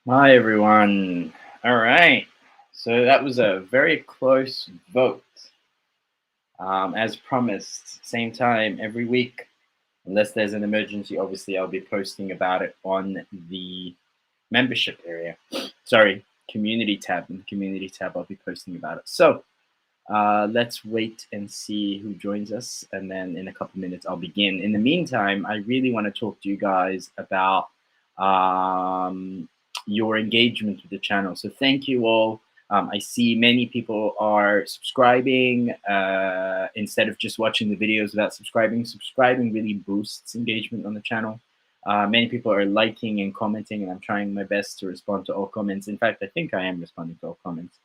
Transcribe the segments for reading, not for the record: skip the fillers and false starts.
Hi, everyone. All right. So that was a very close vote. As promised, same time every week, unless there's an emergency, obviously, I'll be posting about it on the membership area. Sorry, community tab. In the community tab, I'll be posting about it. So let's wait and see who joins us. And then in a couple minutes, I'll begin. In the meantime, I really want to talk to you guys about your engagement with the channel. So thank you all. I see many people are subscribing instead of just watching the videos without subscribing. Subscribing really boosts engagement on the channel. Many people are liking and commenting, and I'm trying my best to respond to all comments. In fact, I think I am responding to all comments.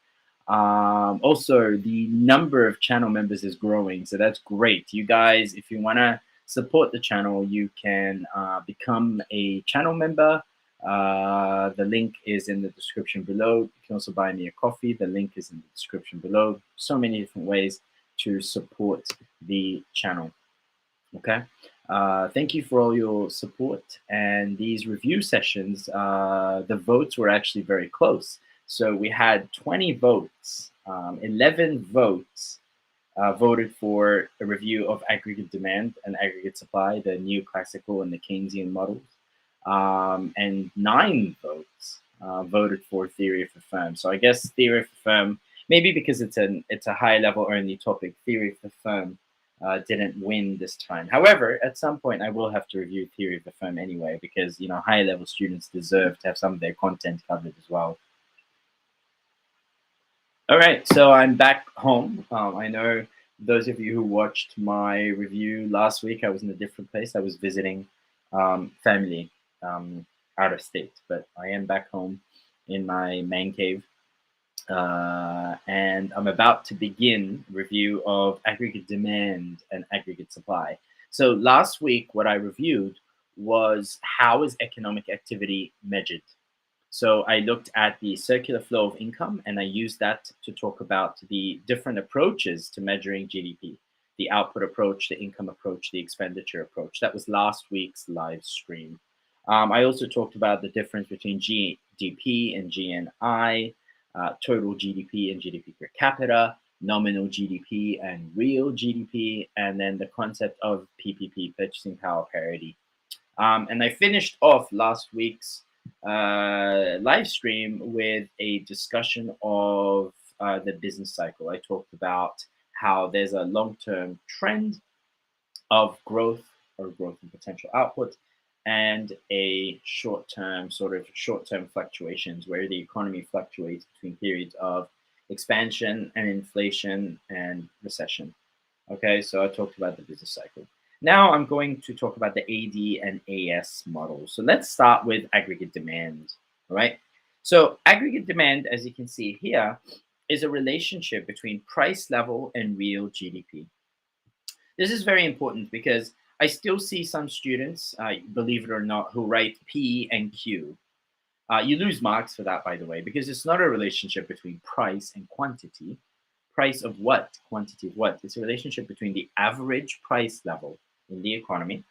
Also, the number of channel members is growing, so that's great. You guys, if you want to support the channel, you can become a channel member. The link is in the description below. You can also buy me a coffee. The link is in the description below. So many different ways to support the channel. Okay. Thank you for all your support. And these review sessions, the votes were actually very close. So we had 20 votes, 11 votes voted for a review of Aggregate Demand and Aggregate Supply, the new classical and the Keynesian models. And 9 votes voted for Theory of the Firm. So I guess Theory of the Firm, maybe because it's a high level only topic, Theory of the Firm didn't win this time. However, at some point I will have to review Theory of the Firm anyway, because high level students deserve to have some of their content covered as well. All right, so I'm back home. I know those of you who watched my review last week, I was in a different place. I was visiting family out of state, but I am back home in my man cave. And I'm about to begin review of Aggregate Demand and Aggregate Supply. So last week, what I reviewed was how is economic activity measured. So I looked at the circular flow of income, and I used that to talk about the different approaches to measuring GDP, the output approach, the income approach, the expenditure approach. That was last week's live stream. I also talked about the difference between GDP and GNI, total GDP and GDP per capita, nominal GDP and real GDP, and then the concept of PPP, purchasing power parity. And I finished off last week's live stream with a discussion of the business cycle. I talked about how there's a long-term trend of growth or growth in potential output, and a short-term fluctuations where the economy fluctuates between periods of expansion and inflation and recession. Okay, so I talked about the business cycle. Now I'm going to talk about the AD and AS models. So let's start with aggregate demand, all right? So aggregate demand, as you can see here, is a relationship between price level and real GDP. This is very important because I still see some students, believe it or not, who write P and Q. You lose marks for that, by the way, because it's not a relationship between price and quantity. Price of what? Quantity of what? It's a relationship between the average price level in the economy,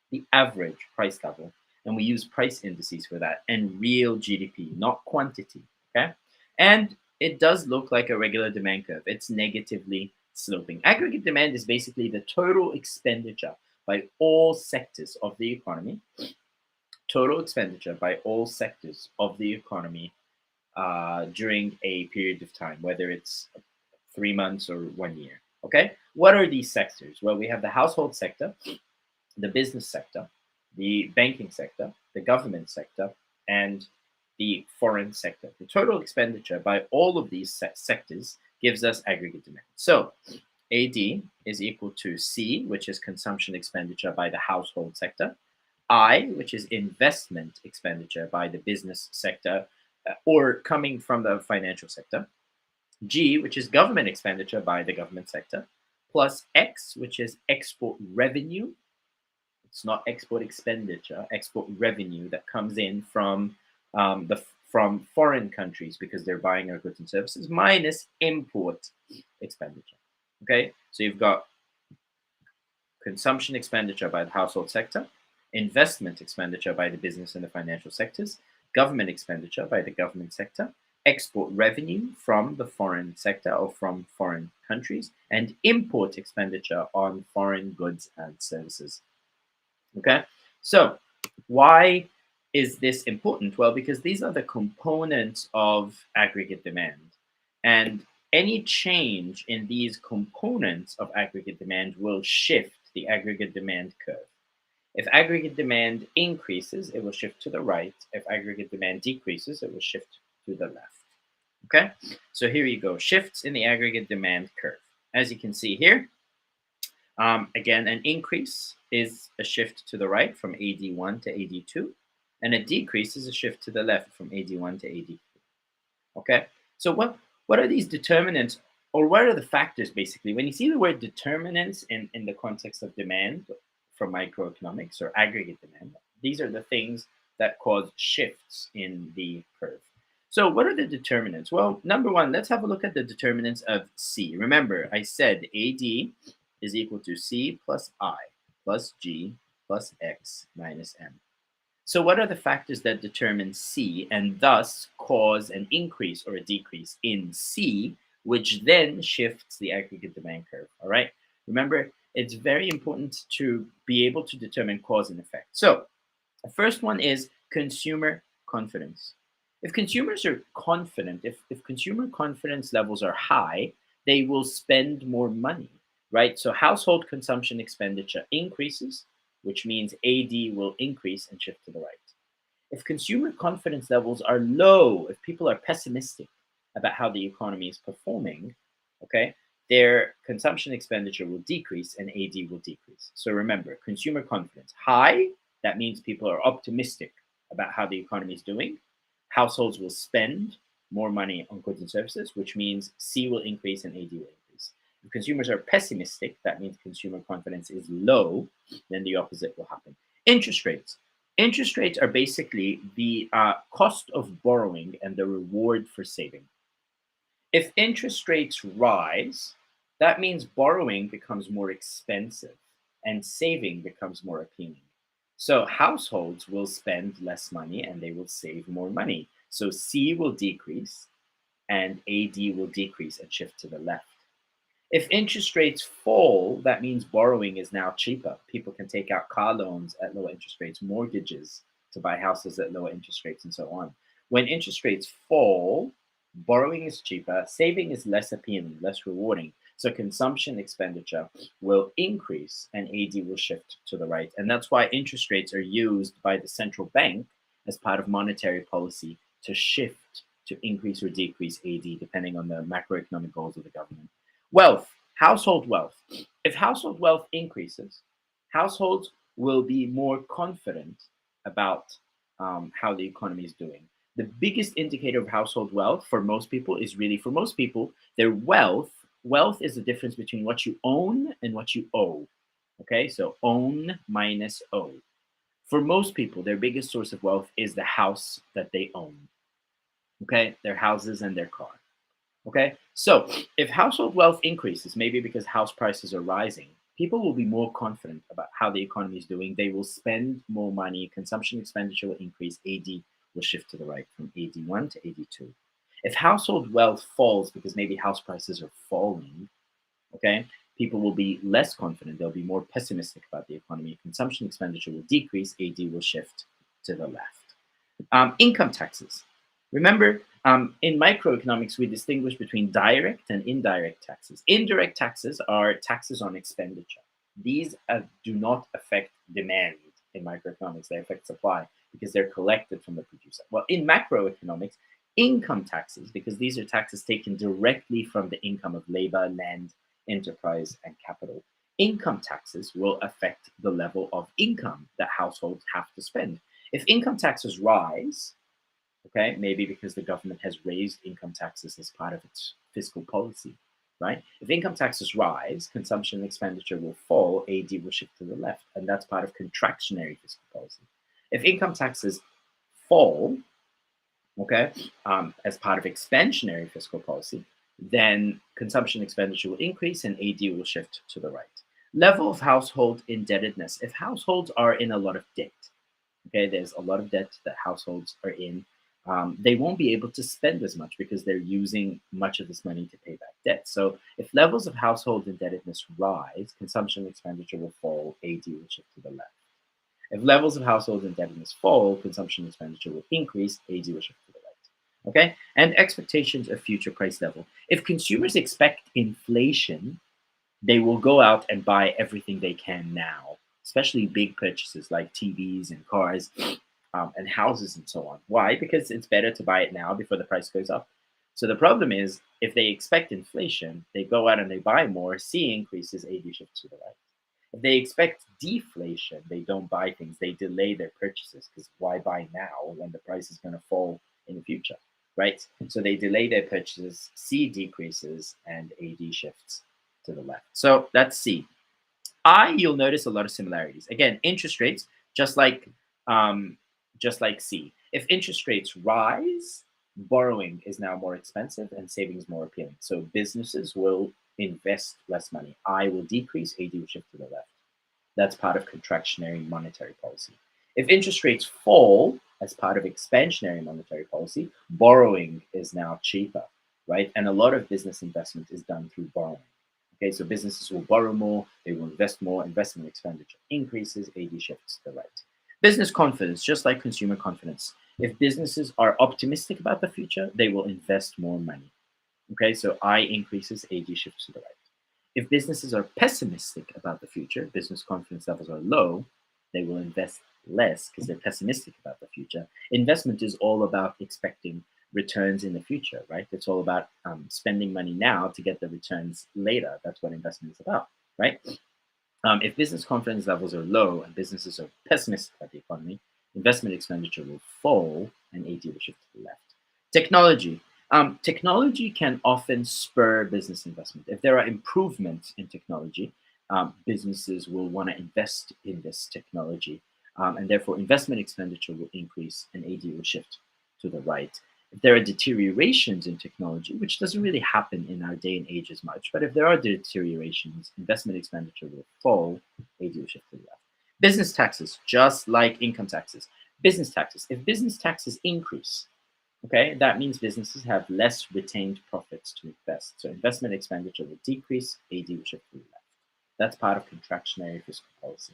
the average price level, and we use price indices for that, and real GDP, not quantity, okay? And it does look like a regular demand curve. It's negatively sloping. Aggregate demand is basically the total expenditure by all sectors of the economy, total expenditure by all sectors of the economy during a period of time, whether it's 3 months or 1 year. Okay, what are these sectors? Well, we have the household sector, the business sector, the banking sector, the government sector, and the foreign sector. The total expenditure by all of these sectors gives us aggregate demand. So AD is equal to C, which is consumption expenditure by the household sector, I, which is investment expenditure by the business sector or coming from the financial sector, G, which is government expenditure by the government sector, plus X, which is export revenue. It's not export expenditure, export revenue that comes in from from foreign countries because they're buying our goods and services, minus import expenditure. Okay, so you've got consumption expenditure by the household sector, investment expenditure by the business and the financial sectors, government expenditure by the government sector, export revenue from the foreign sector or from foreign countries, and import expenditure on foreign goods and services. Okay, so why is this important? Well, because these are the components of aggregate demand. And any change in these components of aggregate demand will shift the aggregate demand curve. If aggregate demand increases, it will shift to the right. If aggregate demand decreases, it will shift to the left. Okay, so here you go, shifts in the aggregate demand curve. As you can see here, again, an increase is a shift to the right from AD1 to AD2, and a decrease is a shift to the left from AD1 to AD3. Okay, so what are these determinants, or what are the factors basically? When you see the word determinants in the context of demand from microeconomics or aggregate demand, these are the things that cause shifts in the curve. So what are the determinants? Well, number one, let's have a look at the determinants of C. Remember, I said AD is equal to C plus I plus G plus X minus M. So what are the factors that determine C and thus cause an increase or a decrease in C, which then shifts the aggregate demand curve? All right. Remember, it's very important to be able to determine cause and effect. So the first one is consumer confidence. If consumers are confident, if consumer confidence levels are high, they will spend more money, right? So household consumption expenditure increases, which means AD will increase and shift to the right. If consumer confidence levels are low, if people are pessimistic about how the economy is performing, okay, their consumption expenditure will decrease and AD will decrease. So remember, consumer confidence high, that means people are optimistic about how the economy is doing. Households will spend more money on goods and services, which means C will increase and AD will increase. If consumers are pessimistic, that means consumer confidence is low, then the opposite will happen. Interest rates. Interest rates are basically the cost of borrowing and the reward for saving. If interest rates rise, that means borrowing becomes more expensive and saving becomes more appealing. So households will spend less money and they will save more money. So C will decrease and AD will decrease and shift to the left. If interest rates fall, that means borrowing is now cheaper. People can take out car loans at lower interest rates, mortgages to buy houses at lower interest rates, and so on. When interest rates fall, borrowing is cheaper, saving is less appealing, less rewarding. So consumption expenditure will increase and AD will shift to the right. And that's why interest rates are used by the central bank as part of monetary policy to shift, to increase or decrease AD, depending on the macroeconomic goals of the government. Wealth, household wealth. If household wealth increases, households will be more confident about how the economy is doing. The biggest indicator of household wealth for most people is really, for most people, their wealth. Wealth is the difference between what you own and what you owe. Okay, so own minus owe. For most people, their biggest source of wealth is the house that they own. Okay, their houses and their car. Okay, so if household wealth increases, maybe because house prices are rising, people will be more confident about how the economy is doing. They will spend more money, consumption expenditure will increase, AD will shift to the right from AD1 to AD2. If household wealth falls because maybe house prices are falling, okay, people will be less confident. They'll be more pessimistic about the economy. Consumption expenditure will decrease, AD will shift to the left. Income taxes. Remember, in microeconomics, we distinguish between direct and indirect taxes. Indirect taxes are taxes on expenditure. These do not affect demand in microeconomics. They affect supply because they're collected from the producer. Well, in macroeconomics, income taxes, because these are taxes taken directly from the income of labor, land, enterprise, and capital. Income taxes will affect the level of income that households have to spend. If income taxes rise, okay, maybe because the government has raised income taxes as part of its fiscal policy, right? If income taxes rise, consumption expenditure will fall, AD will shift to the left, and that's part of contractionary fiscal policy. If income taxes fall, okay, as part of expansionary fiscal policy, then consumption expenditure will increase and AD will shift to the right. Level of household indebtedness. If households are in a lot of debt, Okay, there's a lot of debt that households are in. They won't be able to spend as much because they're using much of this money to pay back debt. So if levels of household indebtedness rise, consumption expenditure will fall, AD will shift to the left. If levels of household indebtedness fall, consumption expenditure will increase, AD will shift to the right. Okay, and expectations of future price level. If consumers expect inflation, they will go out and buy everything they can now, especially big purchases like TVs and cars and houses and so on. Why? Because it's better to buy it now before the price goes up. So the problem is, if they expect inflation, they go out and they buy more, C increases, AD shifts to the right. If they expect deflation, they don't buy things, they delay their purchases because why buy now when the price is going to fall in the future, right? So they delay their purchases, C decreases, and AD shifts to the left. So that's C. I, you'll notice a lot of similarities. Again, interest rates, um, just like C. If interest rates rise, borrowing is now more expensive and savings more appealing. So businesses will invest less money. I will decrease, AD will shift to the left. That's part of contractionary monetary policy. If interest rates fall as part of expansionary monetary policy, borrowing is now cheaper, right? And a lot of business investment is done through borrowing. Okay, so businesses will borrow more, they will invest more, investment expenditure increases, AD shifts to the right. Business confidence, just like consumer confidence. If businesses are optimistic about the future, they will invest more money. Okay, so I increases, AD shifts to the right. If businesses are pessimistic about the future, business confidence levels are low, they will invest less because they're pessimistic about the future. Investment is all about expecting returns in the future, right? It's all about spending money now to get the returns later. That's what investment is about, right? If business confidence levels are low and businesses are pessimistic about the economy, investment expenditure will fall and AD will shift to the left. Technology. Technology can often spur business investment. If there are improvements in technology, businesses will want to invest in this technology, and therefore investment expenditure will increase and AD will shift to the right. If there are deteriorations in technology, which doesn't really happen in our day and age as much, but if there are deteriorations, investment expenditure will fall, AD will shift to the left. Business taxes, just like income taxes. Business taxes, if business taxes increase, okay, that means businesses have less retained profits to invest. So investment expenditure will decrease, AD will shift to the left. That's part of contractionary fiscal policy.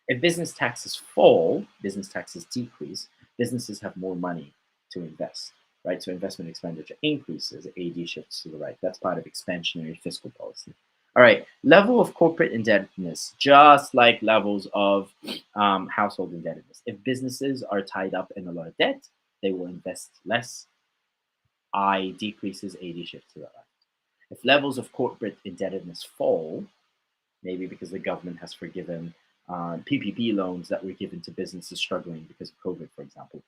If business taxes fall, business taxes decrease, businesses have more money to invest, right? So investment expenditure increases, AD shifts to the right. That's part of expansionary fiscal policy. All right, level of corporate indebtedness, just like levels of household indebtedness. If businesses are tied up in a lot of debt, they will invest less. I decreases, AD shifts to the left. If levels of corporate indebtedness fall, maybe because the government has forgiven PPP loans that were given to businesses struggling because of COVID, for example.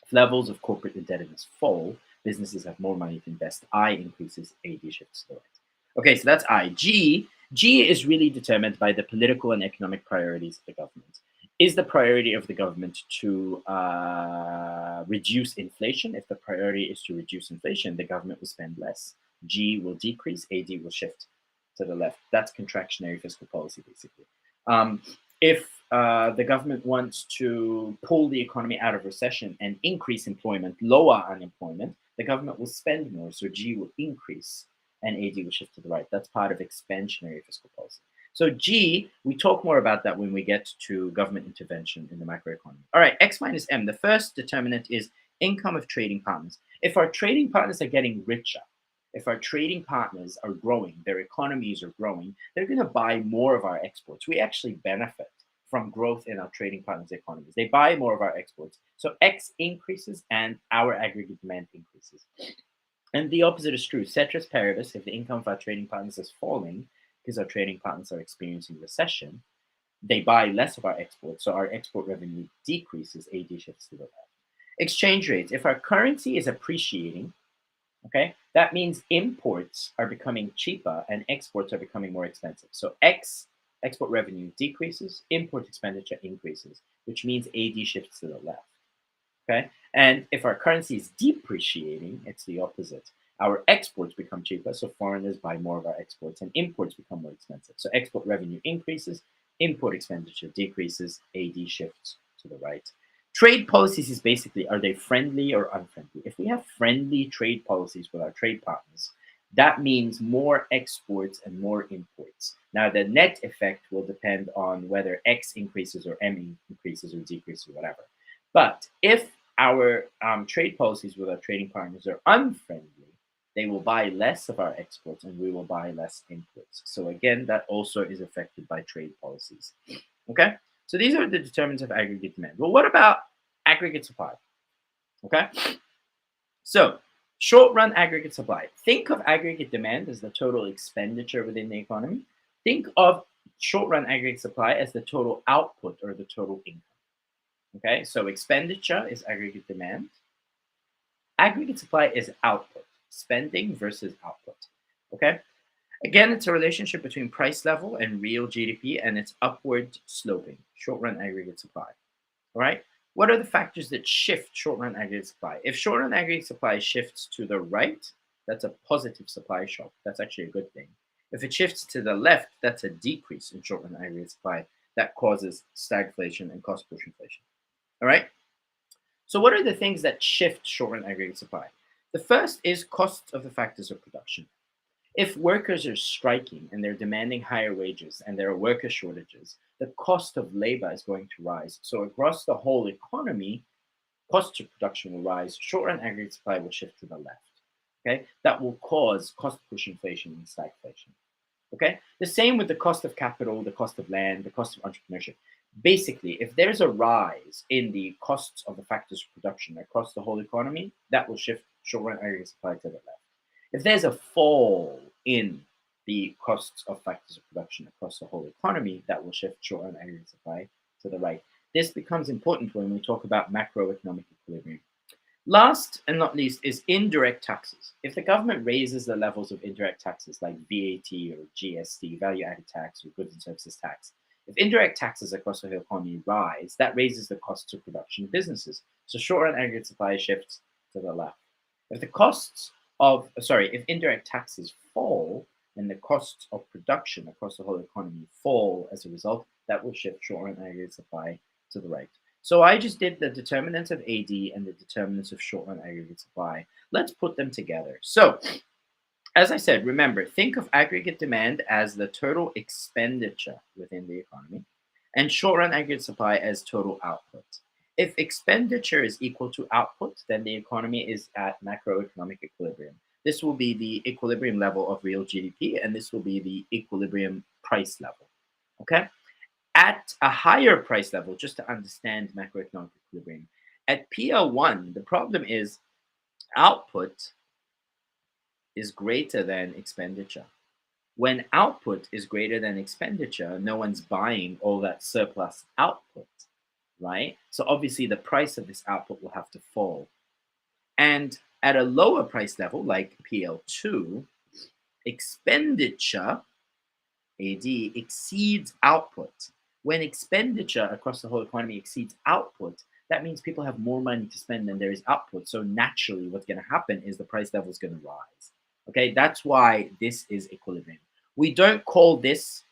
If levels of corporate indebtedness fall, businesses have more money to invest. I increases, AD shifts to the right. Okay, so that's I. G is really determined by the political and economic priorities of the government. Is the priority of the government to reduce inflation? If the priority is to reduce inflation, the government will spend less. G will decrease, AD will shift to the left. That's contractionary fiscal policy, basically. If the government wants to pull the economy out of recession and increase employment, lower unemployment, the government will spend more, so G will increase and AD will shift to the right. That's part of expansionary fiscal policy. So G, we talk more about that when we get to government intervention in the macroeconomy. All right, X minus M, the first determinant is income of trading partners. If our trading partners are getting richer, if our trading partners are growing, their economies are growing, they're going to buy more of our exports. We actually benefit from growth in our trading partners' economies. They buy more of our exports. So X increases and our aggregate demand increases. And the opposite is true. Ceteris paribus, if the income of our trading partners is falling because our trading partners are experiencing recession, they buy less of our exports. So our export revenue decreases, AD shifts to the left. Exchange rates. If our currency is appreciating, okay, that means imports are becoming cheaper and exports are becoming more expensive. So export revenue decreases, import expenditure increases, which means AD shifts to the left. Okay, and if our currency is depreciating, it's the opposite. Our exports become cheaper, so foreigners buy more of our exports, and imports become more expensive. So export revenue increases, import expenditure decreases, AD shifts to the right. Trade policies is basically, are they friendly or unfriendly? If we have friendly trade policies with our trade partners, that means more exports and more imports. Now, the net effect will depend on whether X increases or M increases or decreases or whatever. But if our trade policies with our trading partners are unfriendly, they will buy less of our exports and we will buy less imports. So again, that also is affected by trade policies. Okay, so these are the determinants of aggregate demand. Well, what about aggregate supply? Okay, so short run aggregate supply. Think of aggregate demand as the total expenditure within the economy. Think of short run aggregate supply as the total output or the total income. Okay, so expenditure is aggregate demand. Aggregate supply is output, spending versus output. Okay, again, it's a relationship between price level and real GDP, and it's upward sloping, short run aggregate supply. All right, what are the factors that shift short run aggregate supply? If short run aggregate supply shifts to the right, that's a positive supply shock. That's actually a good thing. If it shifts to the left, that's a decrease in short run aggregate supply that causes stagflation and cost push inflation. All right. So what are the things that shift short run aggregate supply? The first is costs of the factors of production. If workers are striking and they're demanding higher wages and there are worker shortages, the cost of labor is going to rise. So across the whole economy, cost of production will rise, short run aggregate supply will shift to the left. Okay, that will cause cost push inflation and stagflation. Okay, the same with the cost of capital, the cost of land, the cost of entrepreneurship. Basically, if there's a rise in the costs of the factors of production across the whole economy, that will shift short run aggregate supply to the left. If there's a fall in the costs of factors of production across the whole economy, that will shift short run aggregate supply to the right. This becomes important when we talk about macroeconomic equilibrium. Last and not least is indirect taxes. If the government raises the levels of indirect taxes like VAT or GST, value added tax, or goods and services tax, if indirect taxes across the whole economy rise, that raises the costs of production of businesses. So short run aggregate supply shifts to the left. If the costs of, if indirect taxes fall and the costs of production across the whole economy fall as a result, that will shift short run aggregate supply to the right. So I just did the determinants of AD and the determinants of short run aggregate supply. Let's put them together. So as I said, remember, think of aggregate demand as the total expenditure within the economy and short run aggregate supply as total output. If expenditure is equal to output, then the economy is at macroeconomic equilibrium. This will be the equilibrium level of real GDP, and this will be the equilibrium price level. Okay? At a higher price level, just to understand macroeconomic equilibrium, at PL1, the problem is output is greater than expenditure. When output is greater than expenditure, no one's buying all that surplus output, right? So obviously the price of this output will have to fall. And at a lower price level, like PL2, expenditure, AD, exceeds output. When expenditure across the whole economy exceeds output, that means people have more money to spend than there is output. So naturally, what's going to happen is the price level is going to rise. Okay, that's why this is equilibrium. We don't call this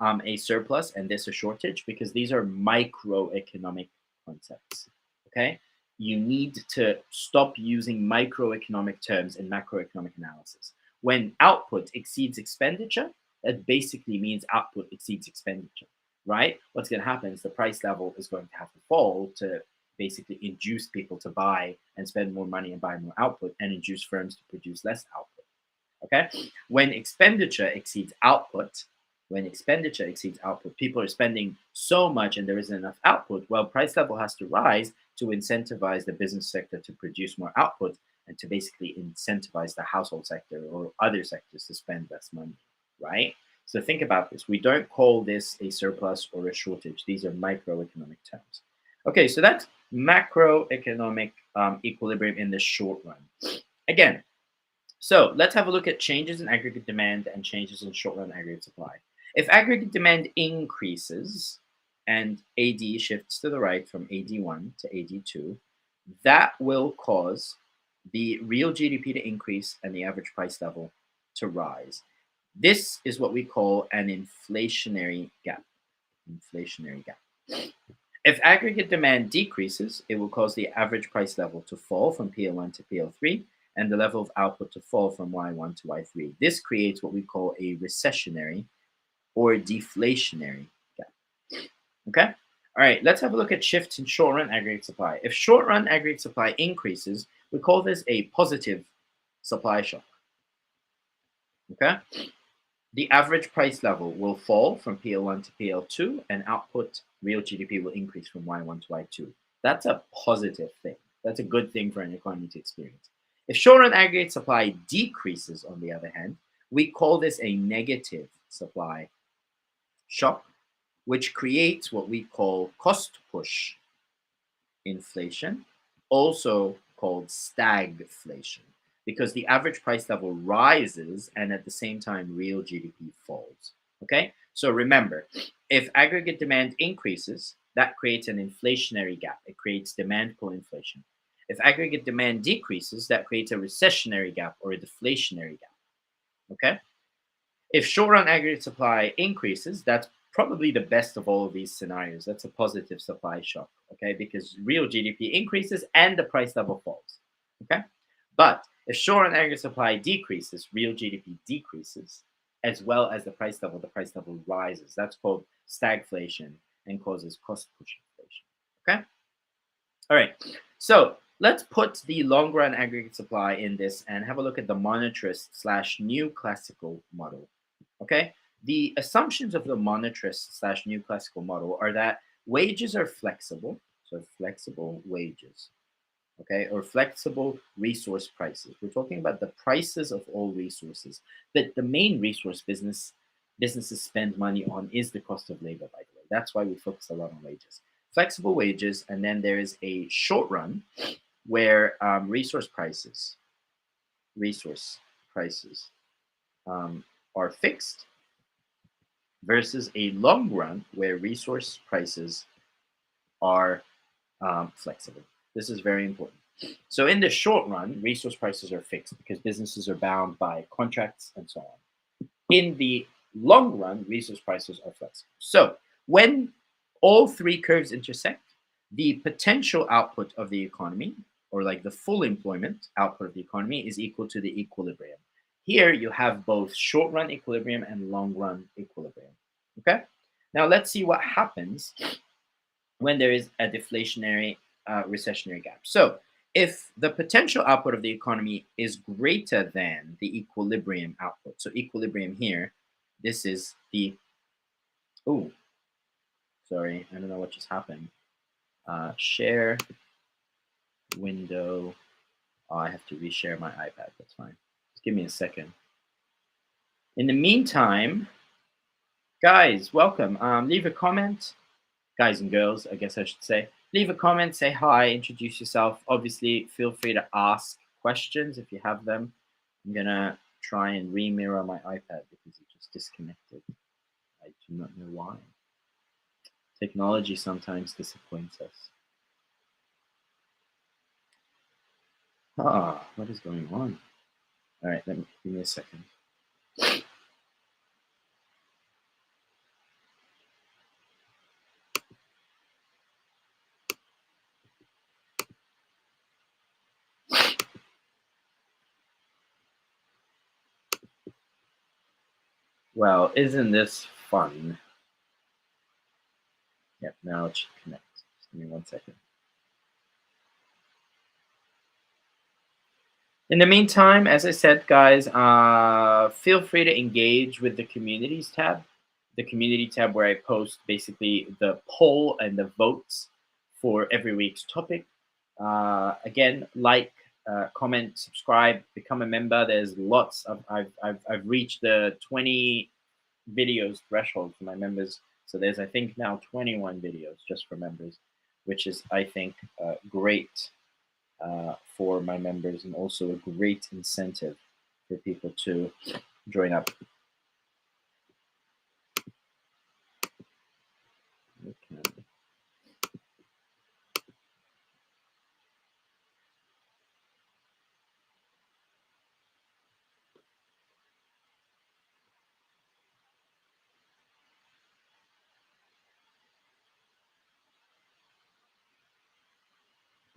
a surplus and this a shortage because these are microeconomic concepts. Okay, you need to stop using microeconomic terms in macroeconomic analysis. When output exceeds expenditure, that basically means output exceeds expenditure, right? What's going to happen is the price level is going to have to fall to basically induce people to buy and spend more money and buy more output and induce firms to produce less output. Okay? When expenditure exceeds output, people are spending so much and there isn't enough output. Well, price level has to rise to incentivize the business sector to produce more output and to basically incentivize the household sector or other sectors to spend less money, right? So think about this. We don't call this a surplus or a shortage. These are microeconomic terms. Okay, so that's macroeconomic equilibrium in the short run. Again, so let's have a look at changes in aggregate demand and changes in short run aggregate supply. If aggregate demand increases and AD shifts to the right from AD1 to AD2, that will cause the real GDP to increase and the average price level to rise. This is what we call an inflationary gap. Inflationary gap. If aggregate demand decreases, it will cause the average price level to fall from PL1 to PL3 and the level of output to fall from Y1 to Y3. This creates what we call a recessionary or deflationary gap. Okay? All right, let's have a look at shifts in short-run aggregate supply. If short-run aggregate supply increases, we call this a positive supply shock. Okay? The average price level will fall from PL1 to PL2, and output, real GDP, will increase from Y1 to Y2. That's a positive thing. That's a good thing for an economy to experience. If short-run aggregate supply decreases, on the other hand, we call this a negative supply shock, which creates what we call cost push inflation, also called stagflation, because the average price level rises and at the same time real GDP falls. Okay, so remember, if aggregate demand increases, that creates an inflationary gap. It creates demand pull inflation. If aggregate demand decreases, that creates a recessionary gap or a deflationary gap. Okay, if short-run aggregate supply increases, that's probably the best of all of these scenarios. That's a positive supply shock, okay? Because real GDP increases and the price level falls, okay? But if short-run aggregate supply decreases, real GDP decreases, as well as the price level rises. That's called stagflation and causes cost push inflation, okay? All right, so let's put the long-run aggregate supply in this and have a look at the monetarist / new classical model. Okay, the assumptions of the monetarist / new classical model are that wages are flexible, so flexible wages, okay, or flexible resource prices. We're talking about the prices of all resources. But the main resource businesses spend money on is the cost of labor, by the way. That's why we focus a lot on wages. Flexible wages, and then there is a short run where resource prices are fixed, versus a long run where resource prices are flexible. This is very important. So in the short run, resource prices are fixed because businesses are bound by contracts and so on. In the long run, resource prices are flexible. So when all three curves intersect, the potential output of the economy, or like the full employment output of the economy, is equal to the equilibrium. Here you have both short run equilibrium and long run equilibrium. Okay, now let's see what happens when there is a deflationary recessionary gap. So if the potential output of the economy is greater than the equilibrium output, so equilibrium here, this is the, oh, sorry, I don't know what just happened. Share window. Oh, I have to reshare my iPad. That's fine. Just give me a second. In the meantime, guys, welcome. Leave a comment. Guys and girls, I guess I should say. Leave a comment, say hi, introduce yourself. Obviously, feel free to ask questions if you have them. I'm going to try and re-mirror my iPad because it just disconnected. I do not know why. Technology sometimes disappoints us. What is going on? All right, give me a second. Well, isn't this fun? Yep, now it should connect. Just give me 1 second. In the meantime, as I said, guys, feel free to engage with the communities tab. The community tab where I post basically the poll and the votes for every week's topic. Again, like, comment, subscribe, become a member. There's lots of, I've reached the 20 videos threshold for my members. So there's, I think, now 21 videos just for members, which is, I think, great for my members and also a great incentive for people to join up. Okay.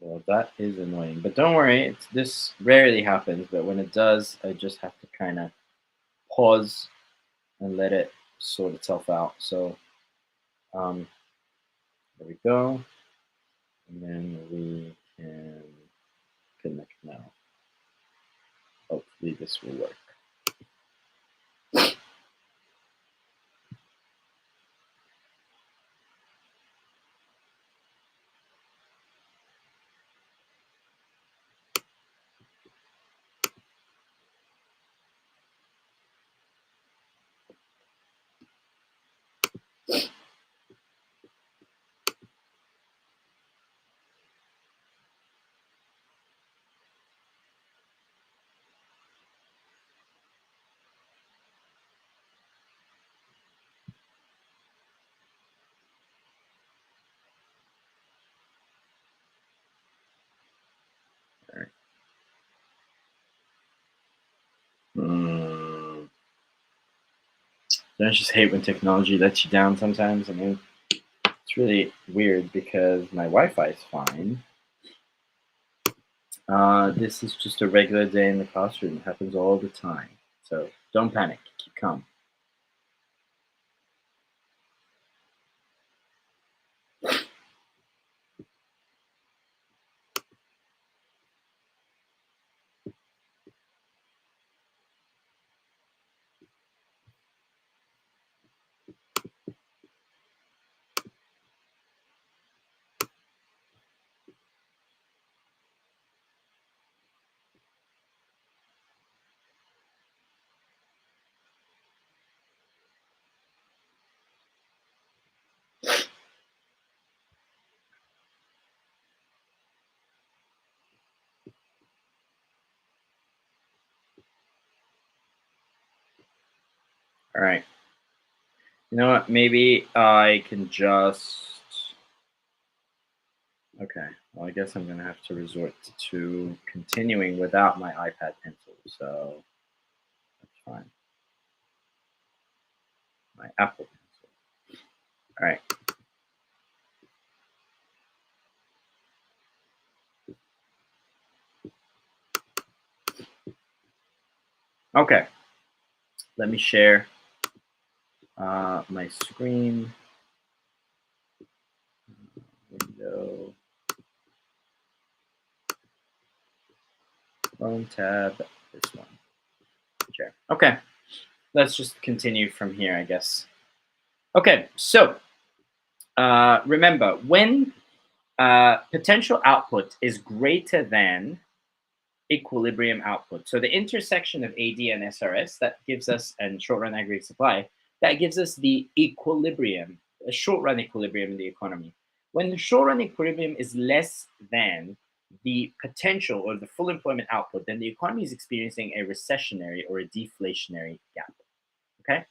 Well, that is annoying, but don't worry. This rarely happens, but when it does, I just have to kind of pause and let it sort itself out. So um, there we go, and then we can connect now. Hopefully this will work. All right. Don't you just hate when technology lets you down sometimes? I mean, it's really weird because my Wi-Fi is fine. This is just a regular day in the classroom. It happens all the time. So don't panic. Keep calm. All right. You know what? Maybe I can just. Okay. Well, I guess I'm going to have to resort to continuing without my iPad pencil. So that's fine. My Apple pencil. All right. Okay. Let me share my screen. Window. Chrome tab. This one. Share. Okay. Let's just continue from here, I guess. Okay. So remember, when potential output is greater than equilibrium output. So the intersection of AD and SRS that gives us, and short run aggregate supply, that gives us the equilibrium, a short run equilibrium in the economy. When the short run equilibrium is less than the potential or the full employment output, then the economy is experiencing a recessionary or a deflationary gap. Okay?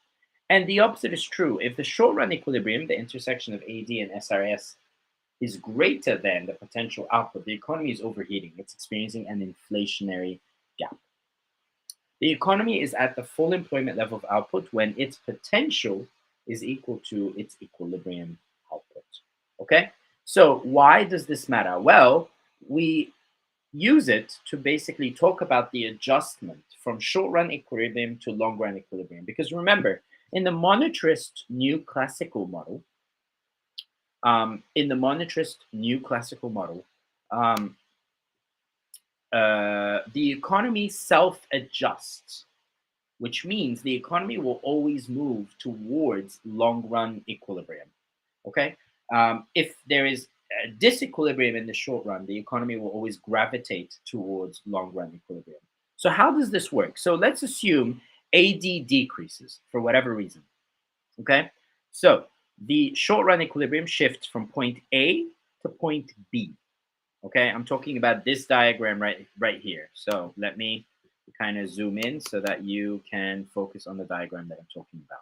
And the opposite is true. If the short run equilibrium, the intersection of AD and SRS, is greater than the potential output, the economy is overheating. It's experiencing an inflationary gap. The economy is at the full employment level of output when its potential is equal to its equilibrium output. Okay? So, why does this matter? Well, we use it to basically talk about the adjustment from short run equilibrium to long run equilibrium. Because remember, in the monetarist new classical model, um, the economy self-adjusts, which means the economy will always move towards long-run equilibrium. Okay, if there is a disequilibrium in the short run, the economy will always gravitate towards long-run equilibrium. So how does this work? So let's assume AD decreases for whatever reason. Okay, so the short run equilibrium shifts from point A to point B. Okay, I'm talking about this diagram right here. So let me kind of zoom in so that you can focus on the diagram that I'm talking about.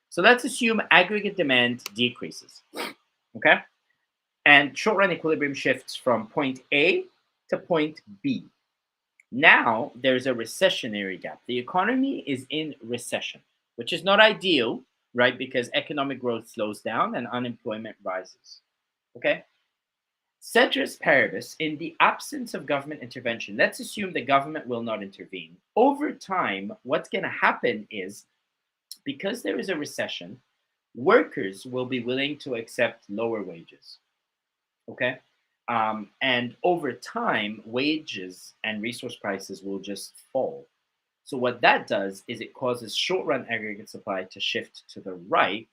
So let's assume aggregate demand decreases. Okay, and short run equilibrium shifts from point A to point B. Now there's a recessionary gap. The economy is in recession, which is not ideal, right? Because economic growth slows down and unemployment rises. Okay. Ceteris paribus, in the absence of government intervention, let's assume the government will not intervene. Over time, what's going to happen is, because there is a recession, workers will be willing to accept lower wages. Okay? And over time, wages and resource prices will just fall. So what that does is it causes short-run aggregate supply to shift to the right,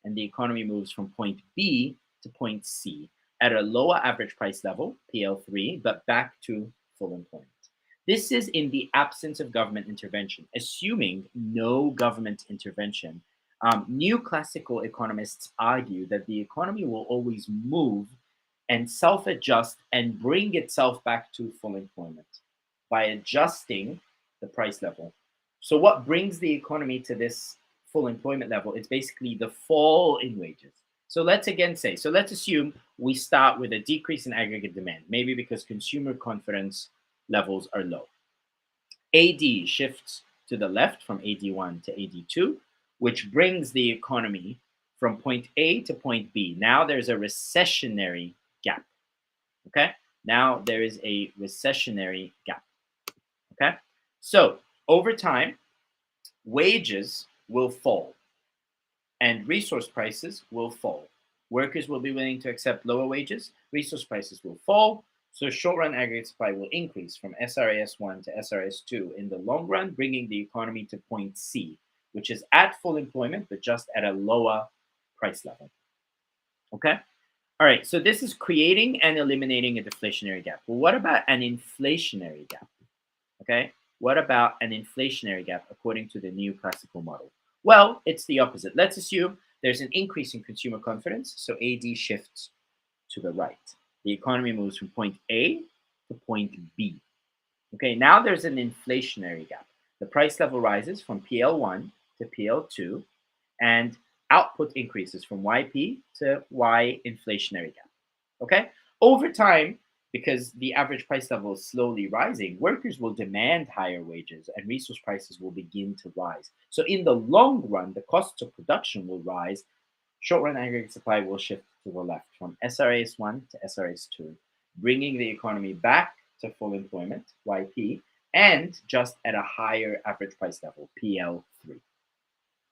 and the economy moves from point B to point C at a lower average price level, PL3, but back to full employment. This is in the absence of government intervention. Assuming no government intervention, new classical economists argue that the economy will always move and self-adjust and bring itself back to full employment by adjusting the price level. So what brings the economy to this full employment level is basically the fall in wages. So let's again say, so let's assume we start with a decrease in aggregate demand, maybe because consumer confidence levels are low. AD shifts to the left from AD1 to AD2, which brings the economy from point A to point B. Now there's a recessionary gap. Okay? Now there is a recessionary gap. Okay? So over time, wages will fall and resource prices will fall. Workers will be willing to accept lower wages, resource prices will fall, so short-run aggregate supply will increase from SRAS1 to SRAS2 in the long run, bringing the economy to point C, which is at full employment, but just at a lower price level. Okay? All right, so this is creating and eliminating a deflationary gap. Well, what about an inflationary gap? Okay, what about an inflationary gap according to the new classical model? Well, it's the opposite. Let's assume there's an increase in consumer confidence, so AD shifts to the right. The economy moves from point A to point B. Okay, now there's an inflationary gap. The price level rises from PL1 to PL2, and output increases from YP to Y inflationary gap. Okay, over time, because the average price level is slowly rising, workers will demand higher wages and resource prices will begin to rise. So in the long run, the costs of production will rise. Short-run aggregate supply will shift to the left from SRAS1 to SRAS2, bringing the economy back to full employment, YP, and just at a higher average price level, PL3.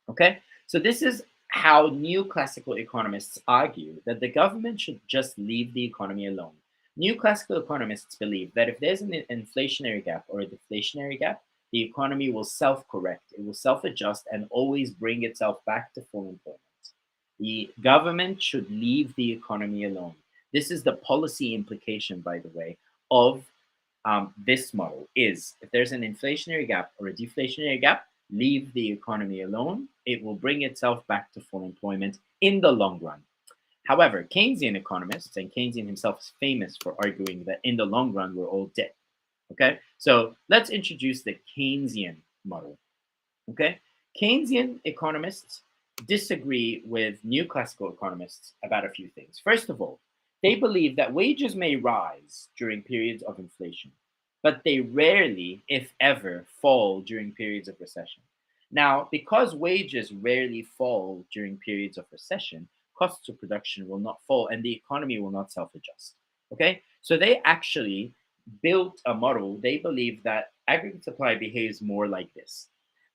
Okay, so this is how new classical economists argue that the government should just leave the economy alone. New classical economists believe that if there's an inflationary gap or a deflationary gap, the economy will self-correct, it will self-adjust and always bring itself back to full employment. The government should leave the economy alone. This is the policy implication, by the way, of this model is if there's an inflationary gap or a deflationary gap, leave the economy alone. It will bring itself back to full employment in the long run. However, Keynesian economists, and Keynesian himself is famous for arguing that in the long run, we're all dead. Okay, so let's introduce the Keynesian model. Okay, Keynesian economists disagree with new classical economists about a few things. First of all, they believe that wages may rise during periods of inflation, but they rarely, if ever, fall during periods of recession. Now, because wages rarely fall during periods of recession, costs of production will not fall and the economy will not self-adjust. Okay, so they actually built a model. They believe that aggregate supply behaves more like this.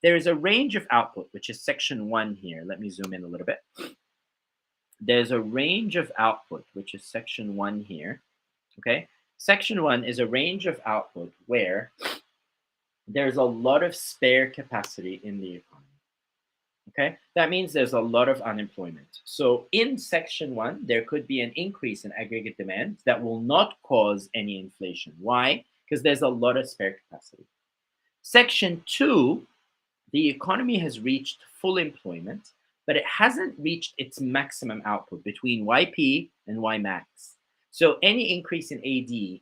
There is a range of output, which is section 1 here. Let me zoom in a little bit. There's a range of output, which is section 1 here. Okay, section 1 is a range of output where there's a lot of spare capacity in the economy. Okay, that means there's a lot of unemployment. So in section 1, there could be an increase in aggregate demand that will not cause any inflation. Why? Because there's a lot of spare capacity. Section 2, the economy has reached full employment, but it hasn't reached its maximum output between YP and Y max. So any increase in AD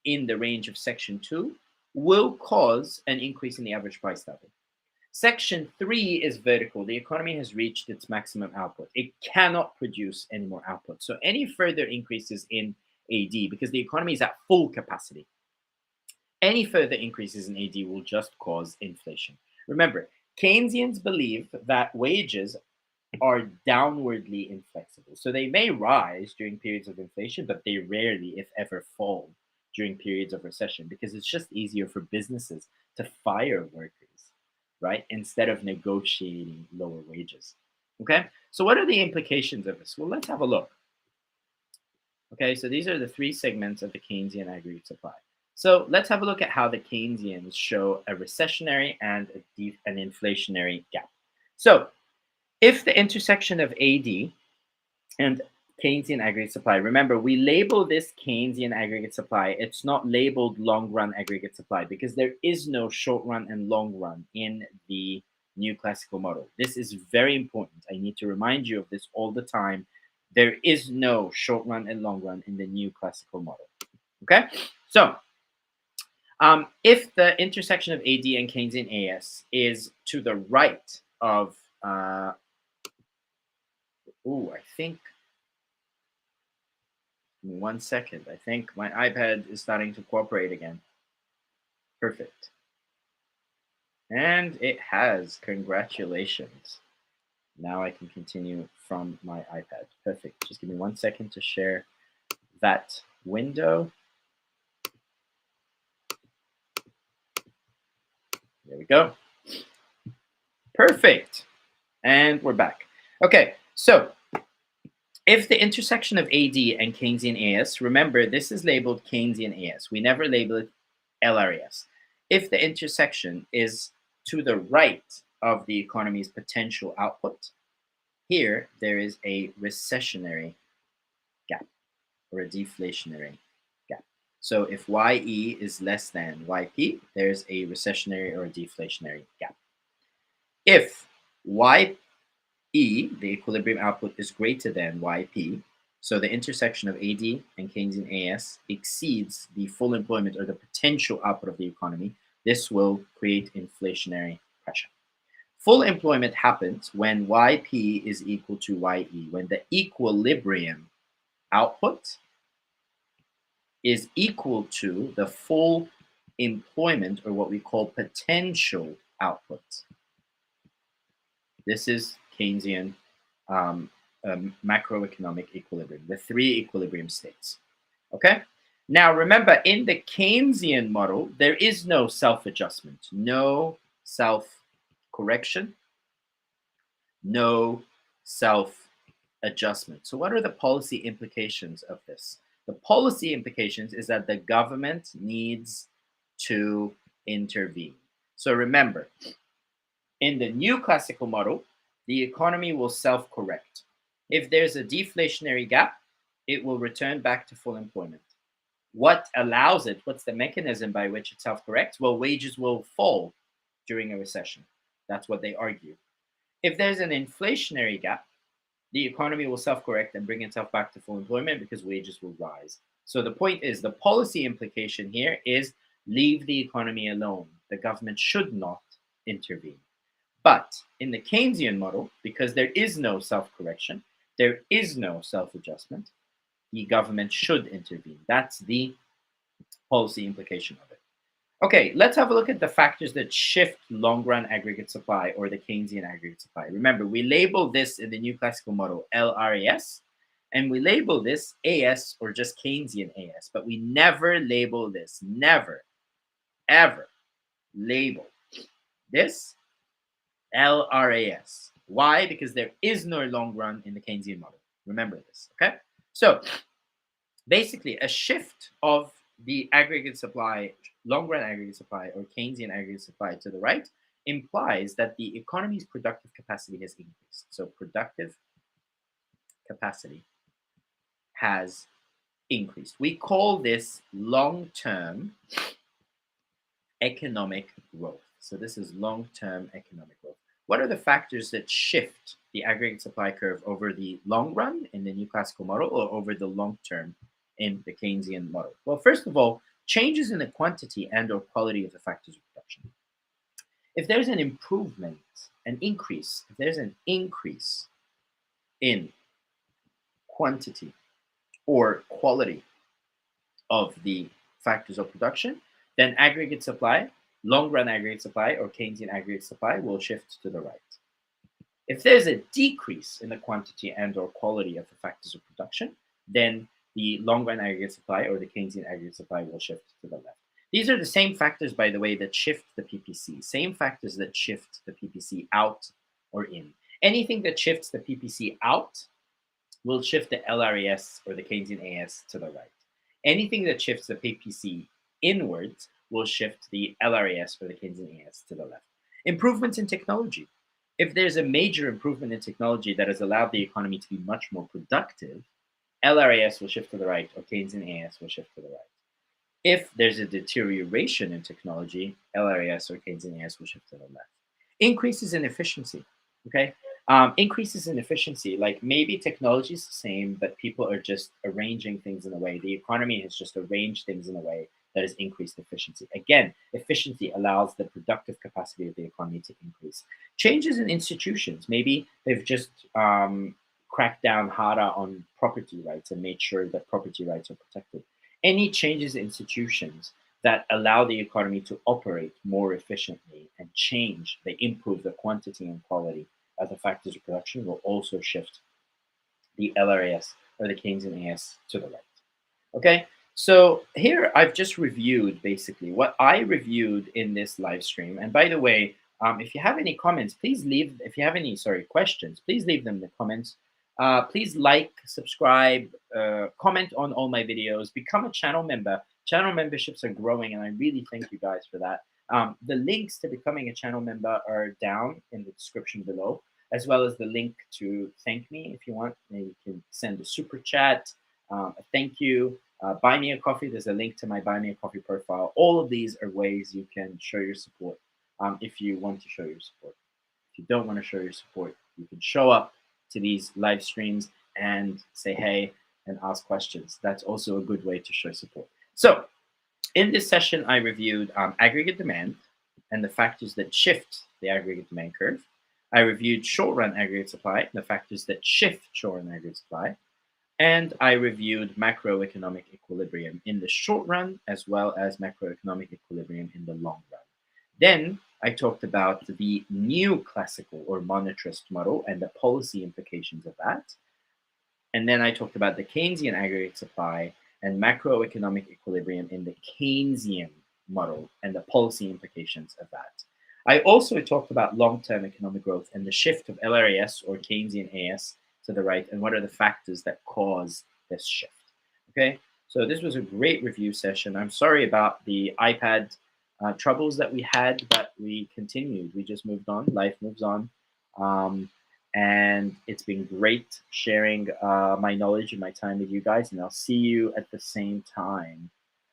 in the range of section 2 will cause an increase in the average price level. Section 3 is vertical. The economy has reached its maximum output. It cannot produce any more output. So any further increases in AD, because the economy is at full capacity, any further increases in AD will just cause inflation. Remember, Keynesians believe that wages are downwardly inflexible. So they may rise during periods of inflation, but they rarely, if ever, fall during periods of recession because it's just easier for businesses to fire workers, right? Instead of negotiating lower wages. Okay. So what are the implications of this? Well, let's have a look. Okay. So these are the three segments of the Keynesian aggregate supply. So let's have a look at how the Keynesians show a recessionary and an inflationary gap. So if the intersection of AD and Keynesian aggregate supply, remember we label this Keynesian aggregate supply, it's not labeled long run aggregate supply because there is no short run and long run in the new classical model. This is very important. I need to remind you of this all the time. There is no short run and long run in the new classical model. Okay, so if the intersection of AD and Keynesian AS is to the right of I think, 1 second. I think my iPad is starting to cooperate again. Perfect. And it has. Congratulations. Now I can continue from my iPad. Perfect. Just give me 1 second to share that window. There we go. Perfect. And we're back. Okay, so if the intersection of AD and Keynesian AS, remember this is labeled Keynesian AS. We never label it LRAS. If the intersection is to the right of the economy's potential output, here there is a recessionary gap or a deflationary gap. So if YE is less than YP, there's a recessionary or a deflationary gap. If YE, the equilibrium output, is greater than YP, so the intersection of AD and Keynesian AS exceeds the full employment or the potential output of the economy, this will create inflationary pressure. Full employment happens when YP is equal to YE, when the equilibrium output is equal to the full employment, or what we call potential output. This is Keynesian macroeconomic equilibrium, the three equilibrium states. Okay? Now remember, in the Keynesian model, there is no self-adjustment, no self-correction, no self-adjustment. So what are the policy implications of this? The policy implications is that the government needs to intervene. So remember, in the new classical model, the economy will self-correct. If there's a deflationary gap, it will return back to full employment. What allows it? What's the mechanism by which it self-corrects? Well, wages will fall during a recession. That's what they argue. If there's an inflationary gap, the economy will self-correct and bring itself back to full employment because wages will rise. So the point is, the policy implication here is leave the economy alone. The government should not intervene. But in the Keynesian model, because there is no self-correction, there is no self-adjustment, the government should intervene. That's the policy implication of it. Okay, let's have a look at the factors that shift long-run aggregate supply or the Keynesian aggregate supply. Remember, we label this in the new classical model LRAS, and we label this AS or just Keynesian AS, but we never label this, never, ever label this LRAS. Why? Because there is no long run in the Keynesian model. Remember this, okay? So basically, a shift of the aggregate supply, long-run aggregate supply or Keynesian aggregate supply to the right implies that the economy's productive capacity has increased. So productive capacity has increased. We call this long-term economic growth. So this is long-term economic growth. What are the factors that shift the aggregate supply curve over the long run in the new classical model or over the long term in the Keynesian model? Well, first of all, changes in the quantity and or quality of the factors of production. If there's an improvement, an increase, if there's an increase in quantity or quality of the factors of production, then aggregate supply, long-run aggregate supply or Keynesian aggregate supply will shift to the right. If there's a decrease in the quantity and or quality of the factors of production, then the long-run aggregate supply or the Keynesian aggregate supply will shift to the left. These are the same factors, by the way, that shift the PPC, same factors that shift the PPC out or in. Anything that shifts the PPC out will shift the LRAS or the Keynesian AS to the right. Anything that shifts the PPC inwards will shift the LRAS or the Keynesian AS to the left. Improvements in technology. If there's a major improvement in technology that has allowed the economy to be much more productive, LRAS will shift to the right or Keynesian AS will shift to the right. If there's a deterioration in technology, LRAS or Keynesian AS will shift to the left. Increases in efficiency, okay? Increases in efficiency, like maybe technology is the same, but people are just arranging things in a way. The economy has just arranged things in a way that has increased efficiency. Again, efficiency allows the productive capacity of the economy to increase. Changes in institutions, maybe they've just cracked down harder on property rights and made sure that property rights are protected. Any changes in institutions that allow the economy to operate more efficiently and change, they improve the quantity and quality of the factors of production will also shift the LRAS or the Keynesian AS to the right. Okay, so here I've just reviewed basically what I reviewed in this live stream. And by the way, if you have any comments, please leave, if you have any, questions, please leave them in the comments. Please like, subscribe, comment on all my videos, become a channel member. Channel memberships are growing, and I really thank you guys for that. The links to becoming a channel member are down in the description below, as well as the link to thank me if you want. Maybe you can send a super chat, a thank you, buy me a coffee. There's a link to my buy me a coffee profile. All of these are ways you can show your support if you want to show your support. If you don't want to show your support, you can show up to these live streams and say hey and ask questions. That's also a good way to show support. So in this session, I reviewed aggregate demand and the factors that shift the aggregate demand curve. I reviewed short-run aggregate supply and the factors that shift short-run aggregate supply. And I reviewed macroeconomic equilibrium in the short run, as well as macroeconomic equilibrium in the long run. Then I talked about the new classical or monetarist model and the policy implications of that. And then I talked about the Keynesian aggregate supply and macroeconomic equilibrium in the Keynesian model and the policy implications of that. I also talked about long-term economic growth and the shift of LRAS or Keynesian AS to the right, and what are the factors that cause this shift. Okay, so this was a great review session. I'm sorry about the iPad troubles that we had, but we continued. We just moved on. Life moves on. And it's been great sharing my knowledge and my time with you guys, and I'll see you at the same time.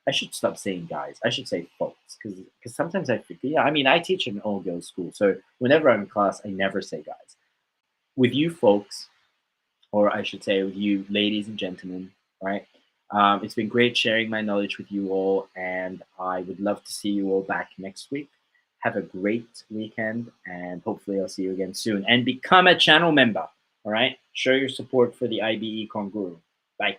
I should stop saying guys. I should say folks, because sometimes I forget. Yeah, I mean, I teach in an all-girls school, so whenever I'm in class, I never say guys. With you folks, or I should say with you ladies and gentlemen, right? It's been great sharing my knowledge with you all, and I would love to see you all back next week. Have a great weekend, and hopefully I'll see you again soon. And become a channel member, all right? Show your support for the IB Econ Guru. Bye.